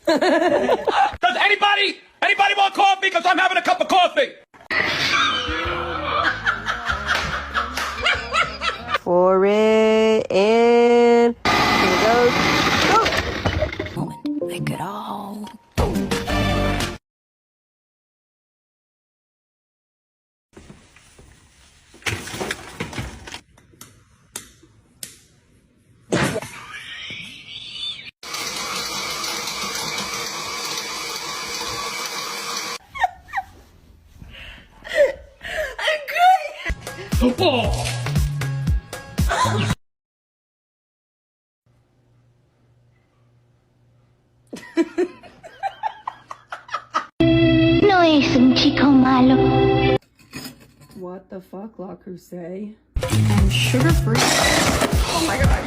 Does anybody want coffee? Because I'm having a cup of coffee. For it, and here it goes. Go! Moment. I could all. No es un chico malo. What the fuck, La Crusade? And sugar free. Oh my god.